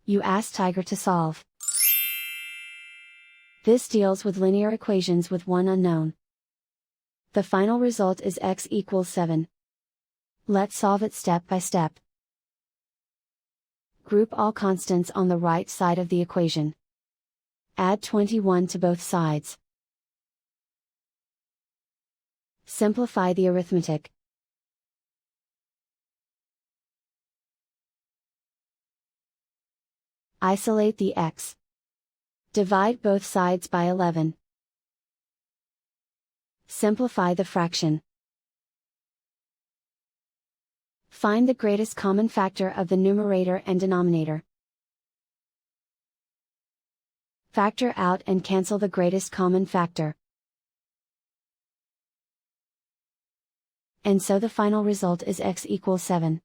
You ask Tiger to solve. This deals with linear equations with one unknown. The final result is x equals 7. Let's solve it step by step. Group all constants on the right side of the equation. Add 21 to both sides. Simplify the arithmetic. Isolate the x. Divide both sides by 11. Simplify the fraction. Find the greatest common factor of the numerator and denominator. Factor out and cancel the greatest common factor. And so the final result is x equals 7.